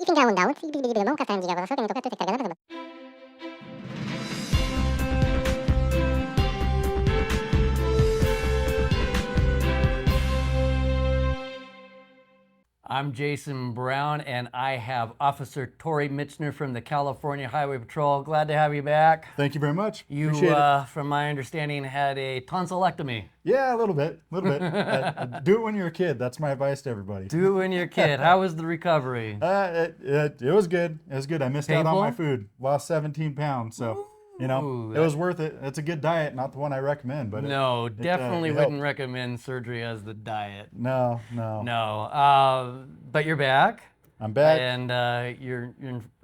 Fingiamo un down, non cazzo gira, cosa so che mi tocca cargare. I'm Jason Brown, and I have Officer Torrey Michener from the California Highway Patrol. Glad to have you back. Thank you very much. You, Appreciate it. from my understanding, had a tonsillectomy. Yeah, a little bit. Do it when you're a kid. That's my advice to everybody. Do it when you're a kid. How was the recovery? It was good. It was good. I missed out on my food. Lost 17 pounds. So, you know, it was worth it. It's a good diet. Not the one I recommend, but no, it definitely helped. wouldn't recommend surgery as the diet. No. But you're back. I'm back. And are you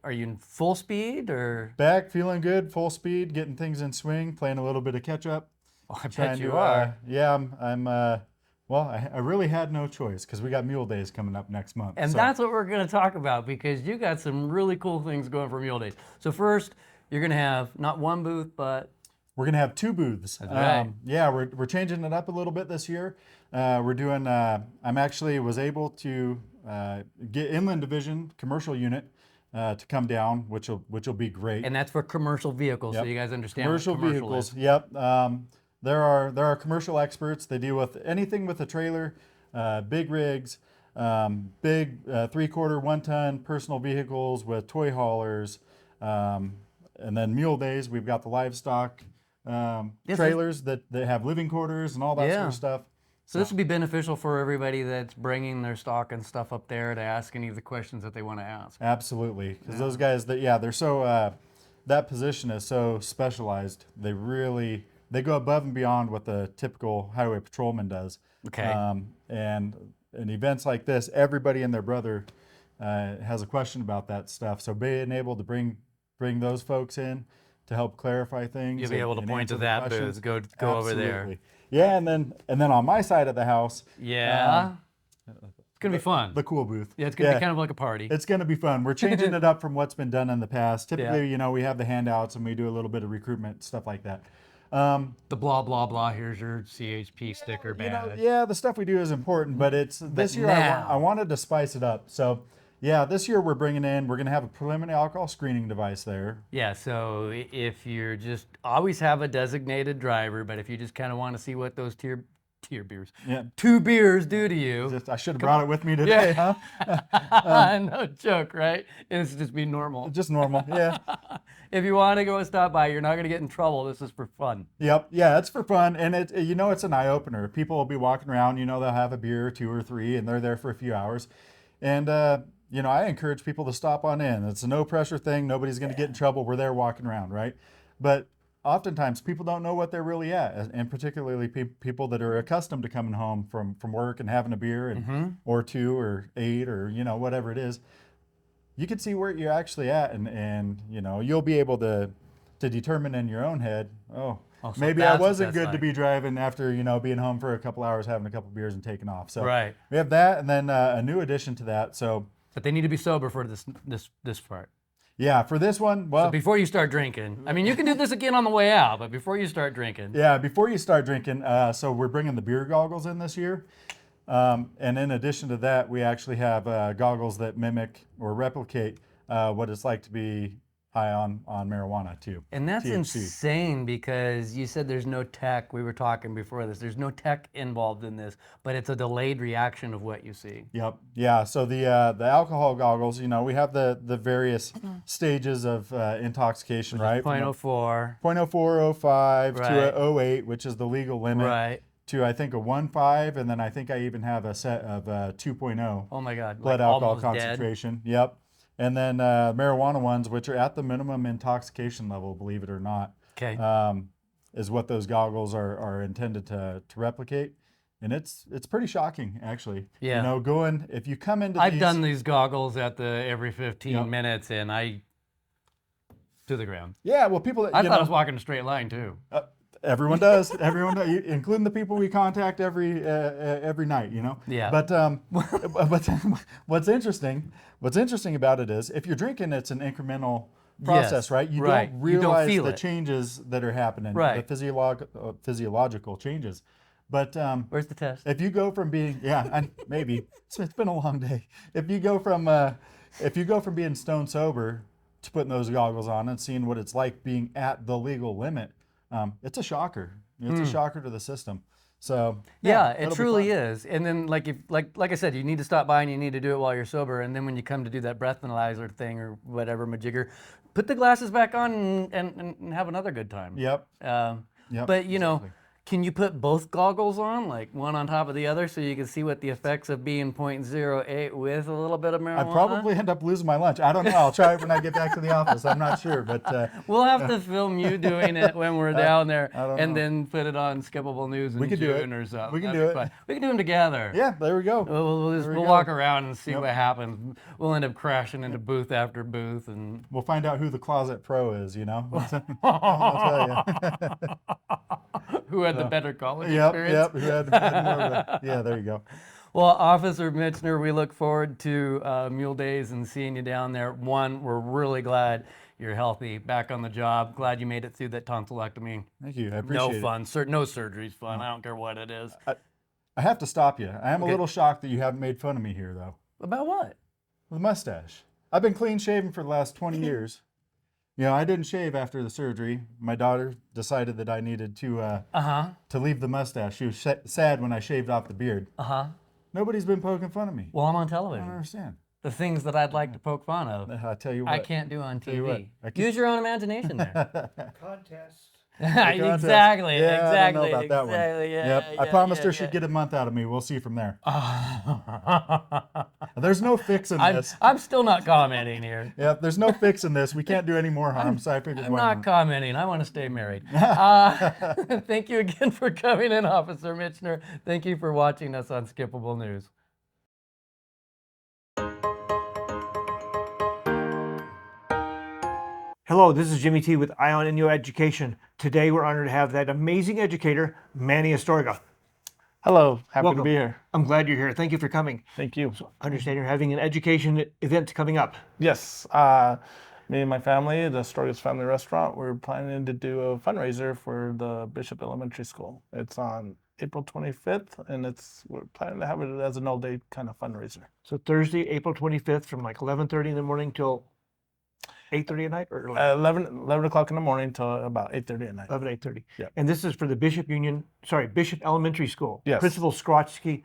in full speed or? Back, feeling good, full speed, getting things in swing, playing a little bit of catch up. Oh, I bet you are. Yeah, well, I really had no choice because we got Mule Days coming up next month. And that's what we're going to talk about, because you got some really cool things going for Mule Days. So first, you're going to have not one booth, but we're going to have 2 booths. That's right. Yeah, we're changing it up a little bit this year. We're doing, I'm actually was able to get Inland Division commercial unit to come down, which will be great. And that's for commercial vehicles, Yep. so you guys understand commercial what commercial vehicles. is. Yep. There are commercial experts. They deal with anything with a trailer, big rigs, big 3/4, 1 ton personal vehicles with toy haulers, and then Mule Days. We've got the livestock trailers that have living quarters and all that sort of stuff. So this would be beneficial for everybody that's bringing their stock and stuff up there to ask any of the questions that they want to ask. Absolutely, because those guys, they're so that position is so specialized. They go above and beyond what the typical highway patrolman does. Okay. And in events like this, everybody and their brother has a question about that stuff. So being able to bring those folks in to help clarify things. You'll be able to point to that booth. Go over there. Yeah, and then on my side of the house. Yeah. It's gonna be fun. The cool booth. Yeah, it's gonna be kind of like a party. It's gonna be fun. We're changing it up from what's been done in the past. Typically, we have the handouts and we do a little bit of recruitment, stuff like that. The blah blah blah. Here's your CHP sticker badge. The stuff we do is important, but this year I wanted to spice it up. So, yeah, this year we're going to have a preliminary alcohol screening device there. Yeah, so if you're just always have a designated driver, but if you just kind of want to see what those tier beers, 2 beers do to you. I should have brought it with me today, huh? No joke, right? It's just be normal. Just normal, yeah. If you want to go and stop by, you're not going to get in trouble. This is for fun. Yep, yeah, it's for fun, and it's an eye opener. People will be walking around, they'll have a beer, 2 or 3, and they're there for a few hours, and I encourage people to stop on in. It's a no pressure thing. Nobody's going to get in trouble. We're there walking around, right? But oftentimes people don't know what they're really at, and particularly people that are accustomed to coming home from work and having a beer and or 2 or 8 or whatever it is. You can see where you're actually at, and you'll be able to determine in your own head, so maybe I wasn't good to be driving after being home for a couple hours, having a couple beers and taking off. So we have that, and then a new addition to that. But they need to be sober for this part. Yeah, for this one, well, so before you start drinking, I mean, you can do this again on the way out, but before you start drinking. Yeah, before you start drinking, so we're bringing the beer goggles in this year. And in addition to that, we actually have goggles that mimic or replicate what it's like to be high on marijuana too. And that's THC. Insane, because you said there's no tech. We were talking before this. There's no tech involved in this, but it's a delayed reaction of what you see. Yep. Yeah. So the alcohol goggles, we have the various stages of intoxication, right? 0.04. 0.04, 05 to a 08, which is the legal limit. Right. To I think a 1.5, and then I think I even have a set of 2.0. Oh my God! Blood alcohol concentration. Dead. Yep. And then marijuana ones, which are at the minimum intoxication level, believe it or not. Okay. Is what those goggles are intended to replicate, and it's pretty shocking actually. Yeah. If you come into I've done these goggles at every 15 minutes, and to the ground. Yeah. Well, people. I thought I was walking a straight line too. Everyone does. Everyone does, including the people we contact every night. Yeah. But what's interesting about it is if you're drinking, it's an incremental process, right? You don't realize the changes that are happening, the physiological changes. But where's the test? If you go from being maybe it's been a long day. If you go from if you go from being stone sober to putting those goggles on and seeing what it's like being at the legal limit, it's a shocker. It's a shocker to the system. So yeah, it it'll be truly fun. is. And then like I said, you need to stop by and you need to do it while you're sober. And then when you come to do that breathalyzer thing or whatever majigger, put the glasses back on and have another good time. Yep. But you know, can you put both goggles on, like one on top of the other, so you can see what the effects of being 0.08 with a little bit of marijuana? I'd probably end up losing my lunch. I don't know. I'll try it when I get back to the office. I'm not sure, but we'll have to film you doing it when we're down there, and know. then put it on Skippable News in June or something. We can That'd do be it. fun. We can do them together. yeah, there we go. We'll walk around and see what happens. We'll end up crashing into booth after booth, and We'll find out who the closet pro is, you know? I'll tell you. who had the better college Yep, experience. who had more of a, yeah, there you go. Well, Officer Michener, we look forward to Mule Days and seeing you down there. One, we're really glad you're healthy, back on the job. Glad you made it through that tonsillectomy. Thank you. I appreciate No it. fun. No surgery's fun. I don't care what it is. I have to stop you. I am a little shocked that you haven't made fun of me here, though. About what? The mustache. I've been clean shaven for the last 20 years. You know, I didn't shave after the surgery. My daughter decided that I needed to leave the mustache. She was sad when I shaved off the beard. Nobody's been poking fun of me. Well, I'm on I don't television. understand. The things that I'd like to poke fun of, I tell you what. I can't do on you what, TV. I can- Use your own imagination there. Contest. Exactly. Yeah, exactly. I don't know about that one. exactly. Yeah, Yep. I yeah, promised yeah, her she'd yeah. get a month out of me. We'll see from there. There's no fixing this. I'm still not commenting here. Yep, there's no fixing this. We can't do any more harm, so I figured I'm why not not? commenting. I want to stay married. Thank you again for coming in, Officer Michener. Thank you for watching us on Skippable News. Hello, this is Jimmy T with Ion in Your Education. Today we're honored to have that amazing educator, Manny Astorga. Hello, happy Welcome. to be here. I'm glad you're here. Thank you for coming. Thank you. I understand you're having an education event coming up. Yes, me and my family, the Astorga's Family Restaurant, we're planning to do a fundraiser for the Bishop Elementary School. It's on April 25th, and we're planning to have it as an all-day kind of fundraiser. So Thursday, April 25th from like 11:30 in the morning till 8:30 at night or 11 o'clock in the morning till about 8:30 at night. 8:30. Yeah. And this is for the Bishop Elementary School. Yes. Principal Skrotsky,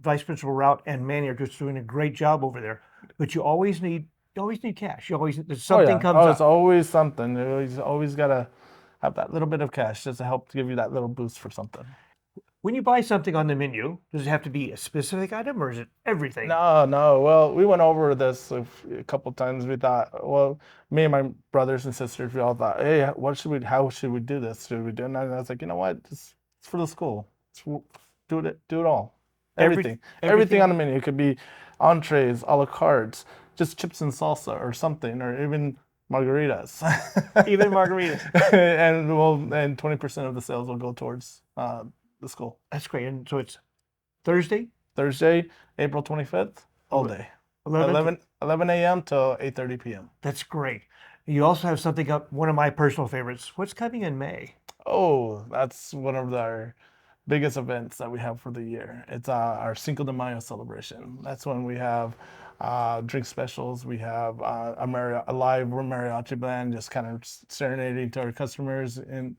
Vice Principal Rout, and Manny are just doing a great job over there. But you always need cash. There's something comes It's up. always something. You always got to have that little bit of cash just to help give you that little boost for something. When you buy something on the menu, does it have to be a specific item or is it everything? No. Well, we went over this a couple times. We thought, well, me and my brothers and sisters, we all thought, hey, how should we do this? Should we do it? And I was like, you know what? It's for the school. Do it all. Everything on the menu. It could be entrees, a la carte, just chips and salsa or something, or even margaritas. Even margaritas. and 20% of the sales will go towards the school. That's great. And so it's Thursday, April 25th, all day. 11. 11 a.m. till 8:30 p.m. That's great. You also have something up, one of my personal favorites. What's coming in May? Oh, that's one of our biggest events that we have for the year. It's our Cinco de Mayo celebration. That's when we have drink specials. We have a live mariachi band just kind of serenading to our customers in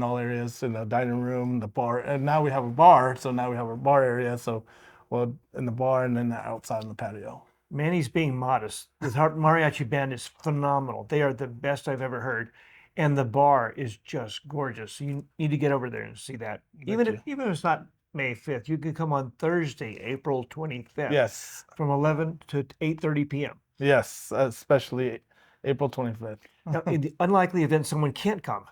all areas, in the dining room, the bar. And now we have a bar, so now we have a bar area. So, well, in the bar and then outside in the patio. Manny's being modest. The mariachi band is phenomenal. They are the best I've ever heard. And the bar is just gorgeous. You need to get over there and see that. Even if it's not May 5th, you can come on Thursday, April 25th. Yes. From 11 to 8:30 p.m. Yes, especially April 25th. Now, in the unlikely event someone can't come,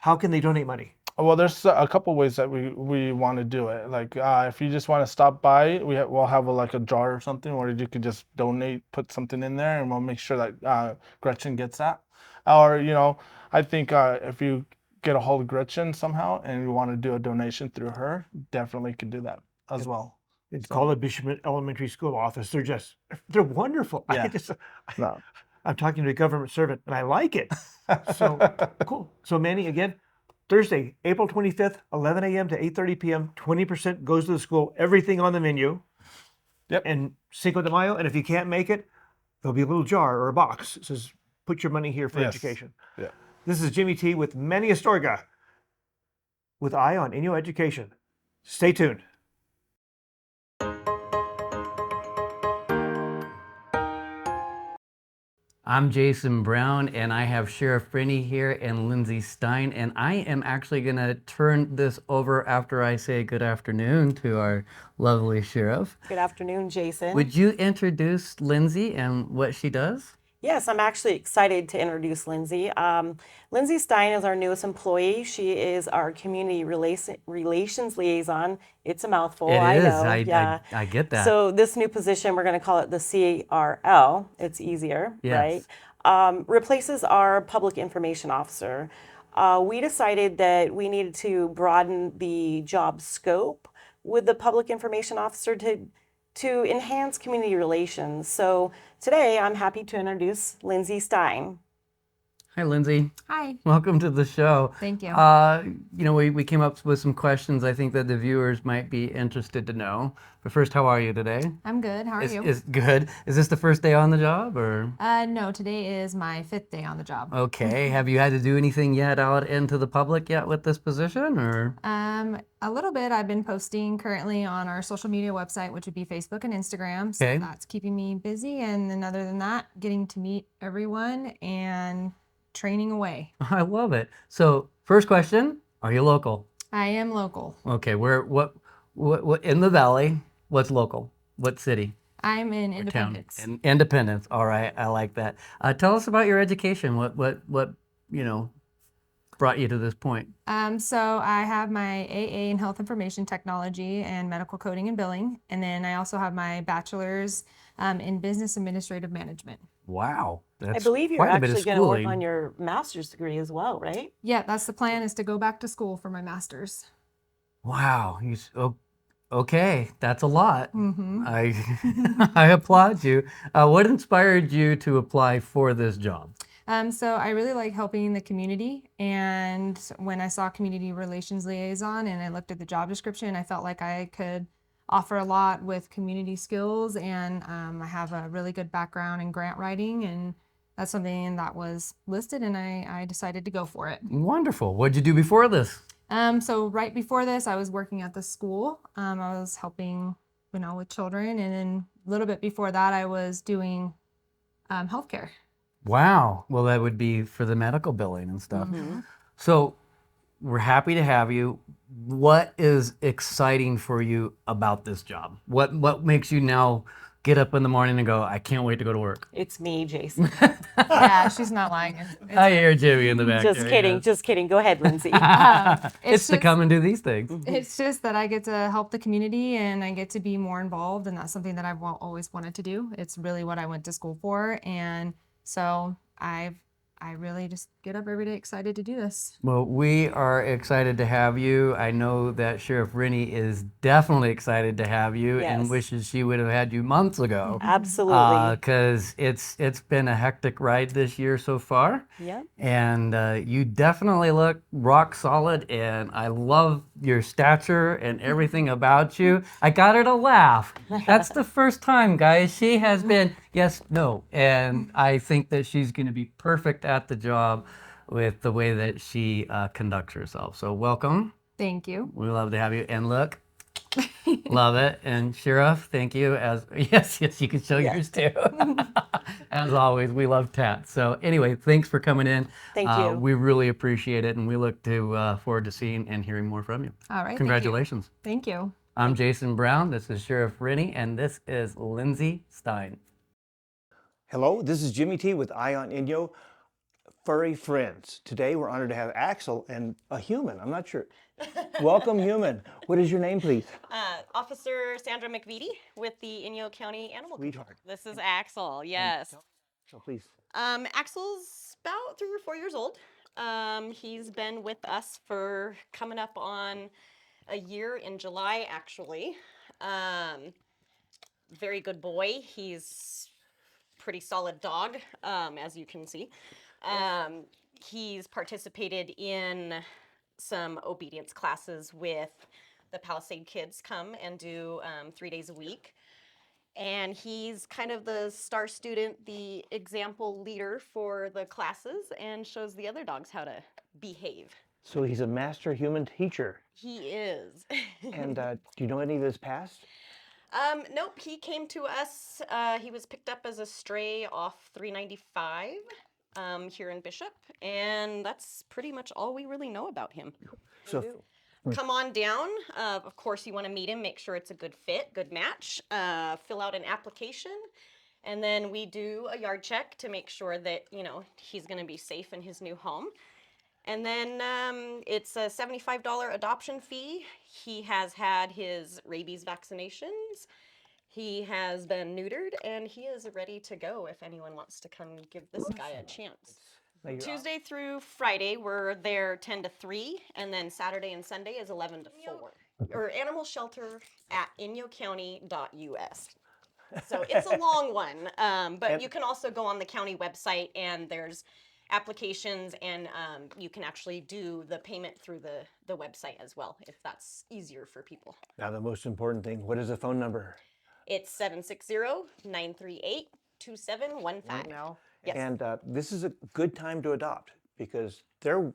how can they donate money? Well, there's a couple ways that we want to do it. Like if you just want to stop by, we'll have a jar or something where you could just donate, put something in there, and we'll make sure that Gretchen gets that. Or I think if you get a hold of Gretchen somehow and you want to do a donation through her, definitely could do that as well. It's called the Bishop Elementary School office. They're wonderful. Yeah. No. I'm talking to a government servant and I like it. So cool. So Manny, again, Thursday, April 25th, 11 a.m. to 8:30 p.m. 20% goes to the school. Everything on the menu. Yep. And Cinco de Mayo. And if you can't make it, there'll be a little jar or a box that says, put your money here for Yes. education. Yeah. This is Jimmy T with Manny Astorga with Eye on Inyo Education. Stay tuned. I'm Jason Brown, and I have Sheriff Rennie here and Lindsey Stine, and I am actually going to turn this over after I say good afternoon to our lovely sheriff. Good afternoon, Jason. Would you introduce Lindsey and what she does? Yes, I'm actually excited to introduce Lindsey. Lindsey Stine is our newest employee. She is our community relations liaison. It's a mouthful, I know. I get that. So this new position, we're going to call it the CRL. It's easier, Yes. right? Replaces our public information officer. We decided that we needed to broaden the job scope with the public information officer to enhance community relations. So today I'm happy to introduce Lindsey Stine. Hi, Lindsey. Hi. Welcome to the show. Thank you. We came up with some questions I think that the viewers might be interested to know. But first, how are you today? I'm good. How are you? Is good. Is this the first day on the job, or? No, today is my 5th day on the job. Okay. Have you had to do anything yet out into the public yet with this position, or? A little bit. I've been posting currently on our social media website, which would be Facebook and Instagram. So Okay. that's keeping me busy. And then other than that, getting to meet everyone and training away. I love it. So, first question: are you local? I am local. Okay. What in the valley? What's local? What city? I'm in Or town? Independence. Independence. All right. I like that. Tell us about your education. What brought you to this point? So I have my AA in Health Information Technology and Medical Coding and Billing. And then I also have my bachelor's in Business Administrative Management. Wow. That's I believe you're quite a bit of actually going to work schooling. on your master's degree as well, right? Yeah, that's the plan, is to go back to school for my master's. Wow. Okay. That's a lot. Mm-hmm. I applaud you. What inspired you to apply for this job? So I really like helping the community, and when I saw community relations liaison and I looked at the job description, I felt like I could offer a lot with community skills, and I have a really good background in grant writing, and that's something that was listed, and I decided to go for it. Wonderful. What'd you do before this? So right before this, I was working at the school. I was helping, with children, and then a little bit before that, I was doing healthcare. Wow. Well, that would be for the medical billing and stuff. So we're happy to have you. What is exciting for you about this job? What makes you now get up in the morning and go, I can't wait to go to work? It's me, Jason. Yeah, she's not lying. I hear Jimmy in the back. Just there, kidding. yeah. Just kidding. Go ahead, Lindsey. It's to just- come and do these things. It's just that I get to help the community and I get to be more involved, and that's something that I've always wanted to do. It's really what I went to school for, and so I really just get up every day excited to do this. Well, we are excited to have you. I know that Sheriff Rennie is definitely excited to have you and Yes. wishes she would have had you months ago. Absolutely. Because it's been a hectic ride this year so far. Yeah. And you definitely look rock solid, and I love your stature and everything about you. I got her to laugh. That's the first time, guys. She has been yes, no, and I think that she's going to be perfect at the job with the way that she conducts herself. So welcome. Thank you. We love to have you. And look, love it. And Sheriff, thank you. Yes, you can show yours too. As always, we love tats. So anyway, thanks for coming in. Thank you. We really appreciate it, and we look forward to seeing and hearing more from you. All right. Congratulations. Thank you. I'm Jason Brown. This is Sheriff Rennie, and this is Lindsey Stine. Hello, this is Jimmy T with Eye on Inyo, furry friends. Today we're honored to have Axel and a human. I'm not sure. Welcome, human. What is your name, please? Officer Sandra McVietty with the Inyo County Animal Control. Sweetheart. This is Axel, yes. So please. Axel's about 3 or 4 years old. He's been with us for coming up on a year in July, actually. Very good boy. He's pretty solid dog, as you can see. He's participated in some obedience classes with the Palisade kids, come and do 3 days a week. And he's kind of the star student, the example leader for the classes, and shows the other dogs how to behave. So he's a master human teacher. He is. And do you know any of his past? Nope, he came to us. He was picked up as a stray off 395 here in Bishop, and that's pretty much all we really know about him. So Come on down. Of course, you want to meet him, make sure it's a good fit, good match. Fill out an application, and then we do a yard check to make sure that, you know, he's going to be safe in his new home. And then it's a $75 adoption fee. He has had his rabies vaccinations. He has been neutered, and he is ready to go if anyone wants to come give this guy a chance. Tuesday through Friday, we're there 10 to 3, and then Saturday and Sunday is 11 to 4. Or animal shelter at inyocounty.us. So it's a long one, but you can also go on the county website, and there's applications, and you can actually do the payment through the website as well, if that's easier for people. now the most important thing, what is the phone number? It's 760-938-2715. Now, Yes. And this is a good time to adopt because they're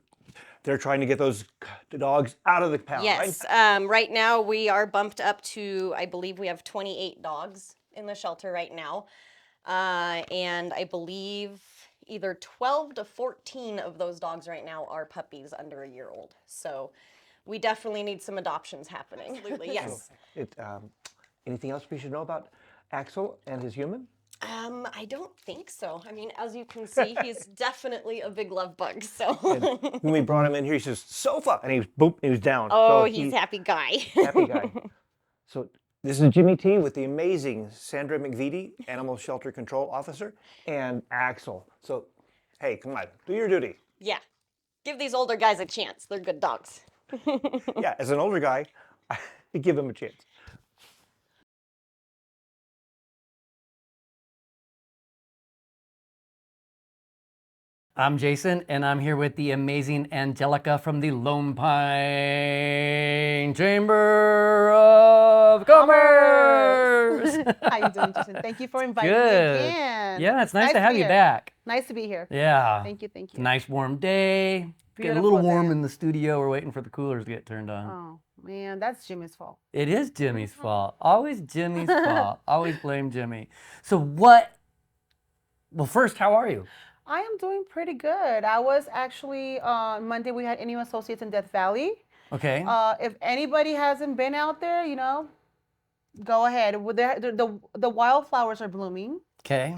trying to get those dogs out of the pound. Yes. Right? Right now we are bumped up to, I believe we have 28 dogs in the shelter right now. And I believe either 12 to 14 of those dogs right now are puppies under a year old. So we definitely need some adoptions happening. Absolutely, yes. Anything else we should know about Axel and his human? I don't think so. I mean, as you can see, he's definitely a big love bug. So. When we brought him in here, he says sofa, and he was boop, he was down. Oh, So he's happy guy. happy guy. So this is Jimmy T with the amazing Sandra McVietty, Animal Shelter Control Officer, and Axel. So, hey, come on, do your duty. Yeah. Give these older guys a chance. They're good dogs. Yeah, as an older guy, I give him a chance. I'm Jason, and I'm here with the amazing Angelica from the Lone Pine Chamber of Commerce. How you doing, Jason? Thank you for inviting me Good. again. Yeah, it's nice to have you here. back. Nice to be here. Yeah. Thank you, thank you. Nice warm day. Getting a Beautiful little warm day. in the studio. We're waiting for the coolers to get turned on. Oh man, that's Jimmy's fault. It is Jimmy's fault. Always Jimmy's fault. Always blame Jimmy. So what? Well, first, how are you? I am doing pretty good. I was actually on Monday. We had NU Associates in Death Valley. Okay. If anybody hasn't been out there, you know, go ahead. The wildflowers are blooming. Okay.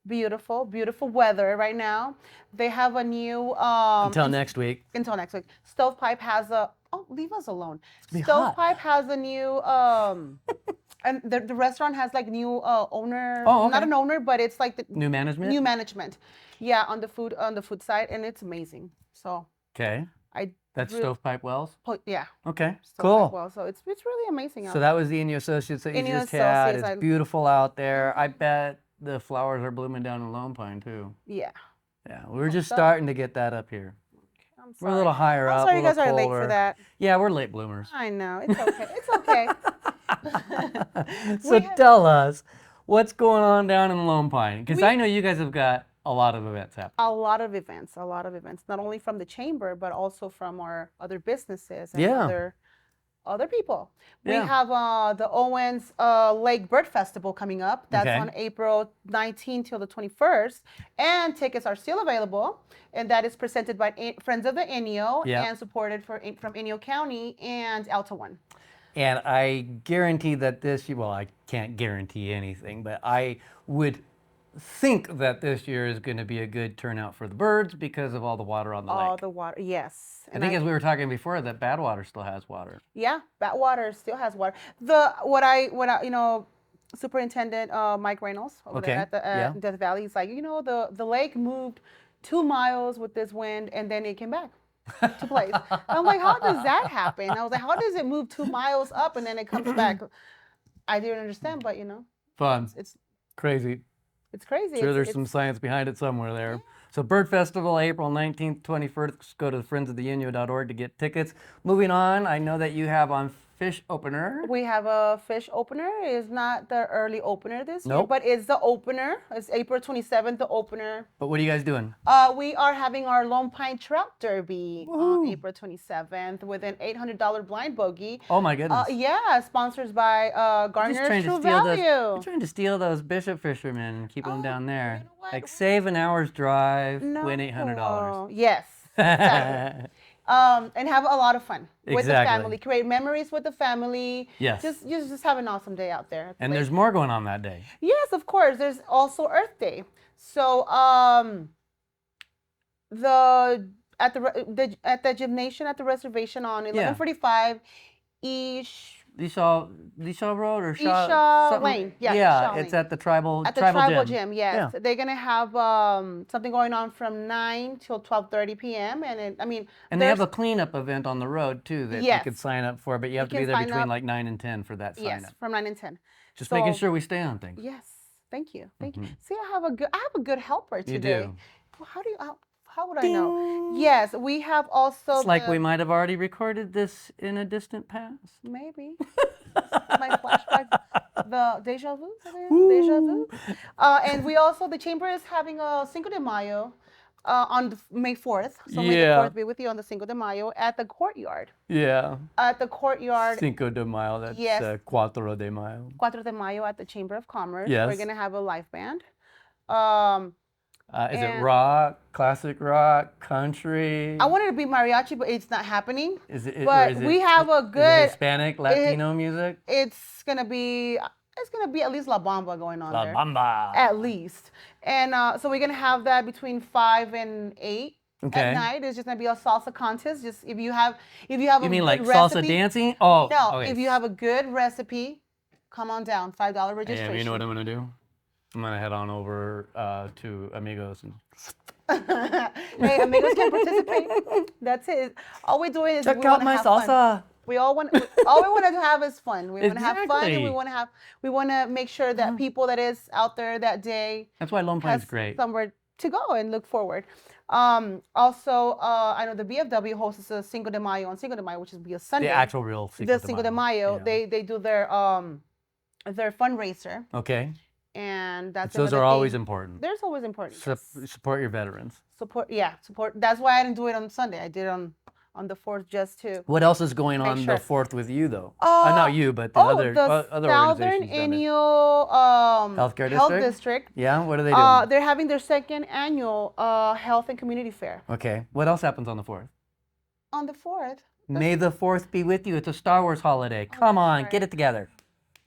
Beautiful, beautiful weather right now. They have a new Until next week. Until next week. Stovepipe has a leave us alone. be hot. Stovepipe has a new and the restaurant has like new owner. Oh, okay. Not an owner, but it's like the New management? new management. Yeah, on the food side, and it's amazing. So Okay. That's really- Stovepipe Wells? yeah. Okay. Stovepipe Cool. Well, so it's really amazing. So that was the NU Associates that you NU just had. Associates, It's beautiful out there. I bet the flowers are blooming down in Lone Pine too. yeah. Yeah, we're just so- starting to get that up here. I'm We're sorry. a little higher I'm up. sorry a you guys little are late colder. for that. Yeah, we're late bloomers. I know. It's okay. It's okay. So tell us, what's going on down in Lone Pine? Because I know you guys have got a lot of events happening. A lot of events, not only from the chamber, but also from our other businesses and Yeah. other people. We Yeah. have the Owens Lake Bird Festival coming up. That's Okay. on April 19th till the 21st. And tickets are still available. And that is presented by Friends of the Inyo Yeah. and supported from Inyo County and Alta One. And I guarantee that this year, well, I can't guarantee anything, but I would think that this year is going to be a good turnout for the birds because of all the water on the All lake. the water, yes. I think as we were talking before, that Badwater still has water. Yeah, Badwater still has water. Superintendent Mike Reynolds over there Okay, at the yeah. Death Valley, he's like, the lake moved 2 miles with this wind and then it came back to place. I'm like, how does that happen? I was like, how does it move 2 miles up and then it comes back? I didn't understand, but Fun. it's Crazy. crazy. Sure, It's- there's some science behind it somewhere there. So Bird Festival, April 19th, 21st. Go to friendsoftheinyo.org to get tickets. Moving on, I know that you have on fish opener. We have a fish opener. It's not the early opener this year, Nope. but it's the opener. It's April 27th, the opener. But what are you guys doing? We are having our Lone Pine Trout Derby on April 27th with an $800 blind bogey. Oh my goodness. Yeah, sponsored by Garner's True Value. You're trying to steal those bishop fishermen and keep them down there. You know what? Like save an hour's drive, No. win $800. Yes. Exactly. And have a lot of fun with the Exactly. family. Create memories with the family. Yes. Just have an awesome day out there. And there's more going on that day. Yes, of course. There's also Earth Day. So at the gymnasium at the reservation on 1145 Lishaw Road or Isha something? Lane. Yeah, Yeah, Isha it's Lane. at the tribal tribal gym. gym. Yes, Yeah. they're gonna have something going on from 9 till 12:30 p.m. And And they have a cleanup event on the road too that you Yes. could sign up for, but you have to can be there sign between up. like 9 and 10 for that sign yes up. from 9 and 10. Just So- making sure we stay on things. Yes, thank you. Mm-hmm. See, I have a good helper today. do. Well, how would I know? Yes, we have also. It's like we might have already recorded this in a distant past. Maybe. My flashback, the deja vu. Deja vu. And we also, the chamber is having a Cinco de Mayo on May 4th. So May the 4th be with you on the Cinco de Mayo at the courtyard. Yeah. At the courtyard. Cinco de Mayo, that's Yes. Cuatro de Mayo. 4 de Mayo at the Chamber of Commerce. Yes. We're going to have a live band. Is it And- rock, classic rock, country? I wanted to be mariachi, but it's not happening. Is it, but or is we it, have a is it good. Hispanic, Latino music? It's gonna be at least La Bamba going on La there. Bamba. At least. And so we're gonna have that between 5 and 8 Okay. at night. It's just gonna be a salsa contest. Just if you have a You mean good like recipe, salsa dancing? Oh, No, okay. if you have a good recipe, come on down. $5 registration. Yeah, you know what I'm gonna do? I'm gonna head on over to Amigos and Hey, amigos can participate. That's it. All we're doing is check we out wanna my have fun. salsa. All we want to have is fun. We want to have fun, and Exactly. we want to make sure that people that is out there that day That's why Lone Pine's has great. somewhere to go and look forward. Also, I know the BFW hosts a Cinco de Mayo on Cinco de Mayo, which is be a Sunday. The actual real the Cinco de Mayo. Yeah. They do their fundraiser, Okay. and that's Those another are always thing. important. There's always important. yes. Support your veterans. Support. That's why I didn't do it on Sunday. I did it on the 4th just to. What else is going on sure. the 4th with you though? Not you, but the other the other Southern organizations done it. Annual Healthcare Health District? District. Yeah, what are they doing? They're having their second annual Health and Community Fair Okay, what else happens on the 4th? on the 4th. May the 4th be with you. It's a Star Wars holiday. Come on, right. get it together.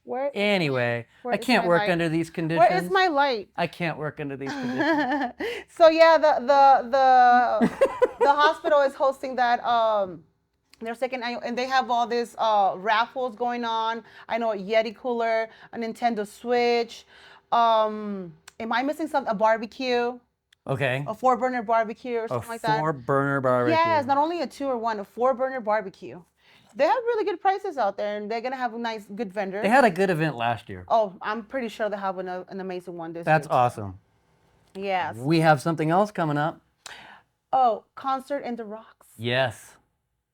Where Anyway, Where I is can't my work light? under these conditions. Where is my light? I can't work under these conditions. So yeah, the hospital is hosting that their second annual, and they have all these raffles going on. I know a Yeti cooler, a Nintendo Switch. Am I missing something? A barbecue, Okay. a 4-burner barbecue or A something like that. 4-burner barbecue. Yes, not only a 2 or 1, a 4-burner barbecue. They have really good prices out there, and they're gonna have a nice, good vendor. They had a good event last year. Oh, I'm pretty sure they have an amazing one this That's year. awesome. Yes. We have something else coming up. Oh, concert in the Rocks. Yes.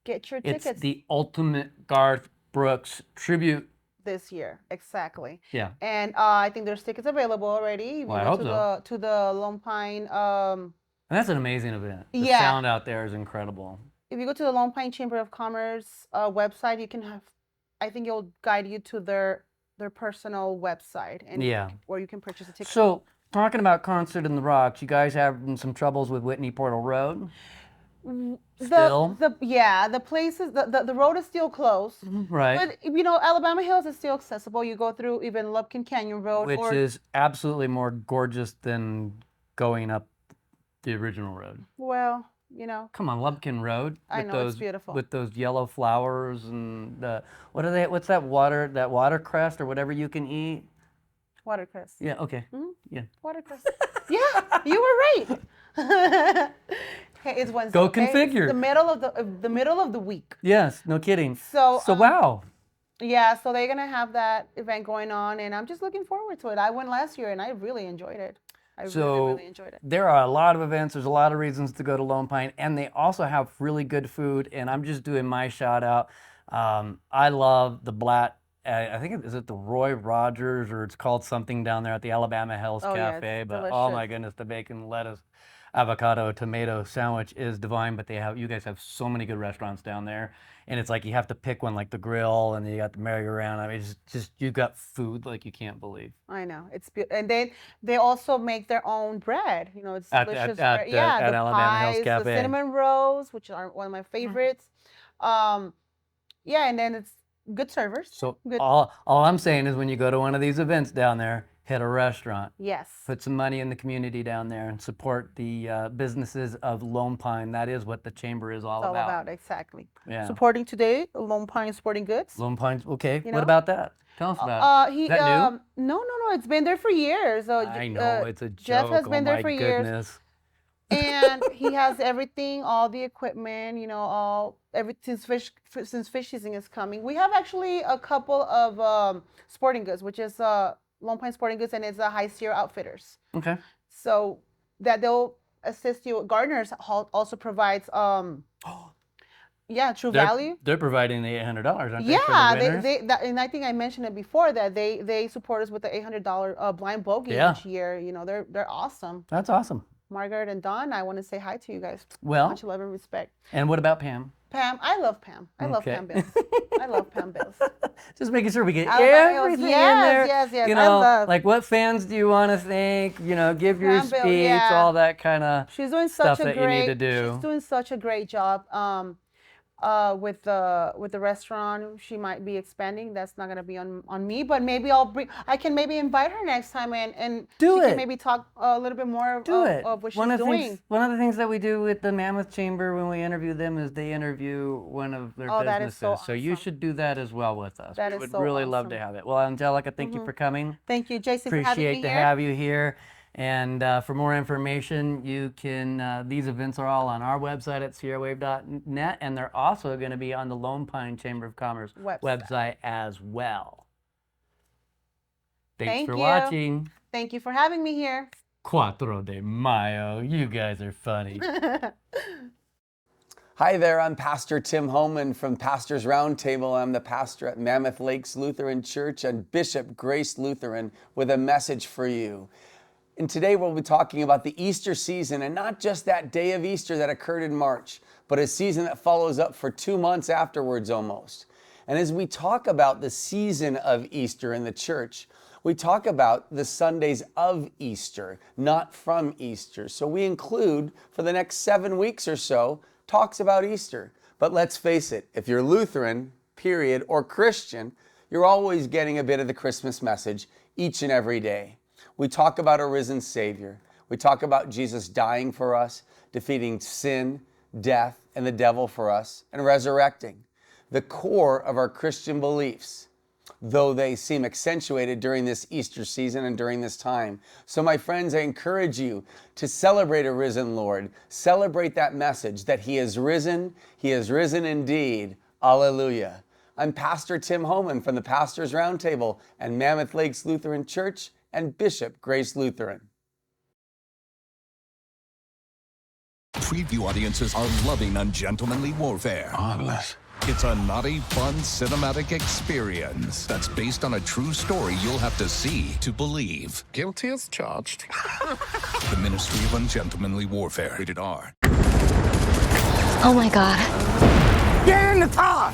Get your It's tickets the ultimate Garth Brooks tribute. this year, exactly. Yeah. And I think there's tickets available already. If you Well, I go hope to so. the Lone Pine. And that's an amazing event. The Yeah. sound out there is incredible. If you go to the Lone Pine Chamber of Commerce website, you can have. I think it'll guide you to their personal website and Yeah. where you can purchase a ticket. So, talking about Concert in the Rocks, you guys having some troubles with Whitney Portal Road? Still? The places the road is still closed. Right. But Alabama Hills is still accessible. You go through even Lubkin Canyon Road, Which or is absolutely more gorgeous than going up the original road. well, Come on, Lubkin Road. I with know, it's those, beautiful. With those yellow flowers and what's that watercress or whatever you can eat? watercress. Yeah, okay. Mhm. Yeah. Watercress. Yeah, you were right. Hey, it's Wednesday. Go okay? It's configure. the middle of the week. Yes, no kidding. So Wow. yeah, so they're gonna have that event going on, and I'm just looking forward to it. I went last year, and I really enjoyed it. I really enjoyed it. There are a lot of events. There's a lot of reasons to go to Lone Pine, and they also have really good food. And I'm just doing my shout out. I love the Blatt. I think is it the Roy Rogers, or it's called something down there at the Alabama Hills Oh, yeah, Cafe. it's But oh my delicious. goodness, the bacon, lettuce, avocado, tomato sandwich is divine. But you guys have so many good restaurants down there, and it's like you have to pick one, like the grill, and then you got the merry-go-round. I mean, it's just you got food like you can't believe. I know it's and then they also make their own bread. You know, it's delicious bread. At Yeah, the Alabama Hills pies, the Cafe. cinnamon rolls, which are one of my favorites. Yeah, and then it's good servers. So Good. all I'm saying is when you go to one of these events down there, hit a restaurant. Yes. Put some money in the community down there and support the businesses of Lone Pine. That is what the chamber is all It's all about. about exactly. Yeah. Supporting today, Lone Pine Sporting Goods. Lone Pine. Okay. You What know? about that? Tell us about it. Is that new? No, it's been there for years. So I know it's a Jeff joke. has been oh there my for years. goodness. And he has everything, all the equipment, you know, since fish season is coming. We have actually a couple of sporting goods, which is Lone Pine Sporting Goods, and it's High Sierra Outfitters. Okay. So that they'll assist you. Gardner's also provides yeah, True Value. They're providing the $800, aren't they? Yeah, for the winners? and I think I mentioned it before that they support us with the $800 blind bogey each year. You know, they're awesome. That's awesome. Margaret and Don, I want to say hi to you guys. Well, much love and respect. And what about Pam? Pam, I love Pam. I love Pam Bills. I love Pam Bills. Just making sure we get Alabama everything in Hills. there. Yes. You I know, love like what fans do you want to thank? You know, give your Pam Bill, speech, yeah. all that kind of She's doing stuff such a that you need to great. do. She's doing such a great job. With the restaurant, she might be expanding. That's not gonna be on me, but maybe I can maybe invite her next time and Do she it. can maybe talk a little bit more of what she's doing. One of the things that we do with the Mammoth Chamber when we interview them is they interview one of their that businesses. is so So you awesome. should do that as well with us. That we is would so really love to awesome. have it. Well, Angelica, thank you for coming. Thank you, Jason, for having Appreciate me to here. have you here. And for more information, you can, these events are all on our website at sierrawave.net, and they're also going to be on the Lone Pine Chamber of Commerce website as well. Thanks for watching. Thank you for having me here. 4 de Mayo. You guys are funny. Hi there, I'm Pastor Tim Homan from Pastors Roundtable. I'm the pastor at Mammoth Lakes Lutheran Church and Bishop Grace Lutheran with a message for you. And today we'll be talking about the Easter season, and not just that day of Easter that occurred in March, but a season that follows up for 2 months afterwards almost. And as we talk about the season of Easter in the church, we talk about the Sundays of Easter, not from Easter. So we include, for the next 7 weeks or so, talks about Easter. But let's face it, if you're Lutheran, period, or Christian, you're always getting a bit of the Christmas message each and every day. We talk about a risen Savior. We talk about Jesus dying for us, defeating sin, death, and the devil for us, and resurrecting. The core of our Christian beliefs, though they seem accentuated during this Easter season and during this time. So my friends, I encourage you to celebrate a risen Lord. Celebrate that message that He is risen indeed. Alleluia. I'm Pastor Tim Homan from the Pastors Roundtable and Mammoth Lakes Lutheran Church and Bishop Grace Lutheran. Preview audiences are loving Ungentlemanly Warfare. Marvelous. It's a naughty, fun, cinematic experience that's based on a true story you'll have to see to believe. Guilty as charged. The Ministry of Ungentlemanly Warfare. Rated R. Oh my God. Get in the car!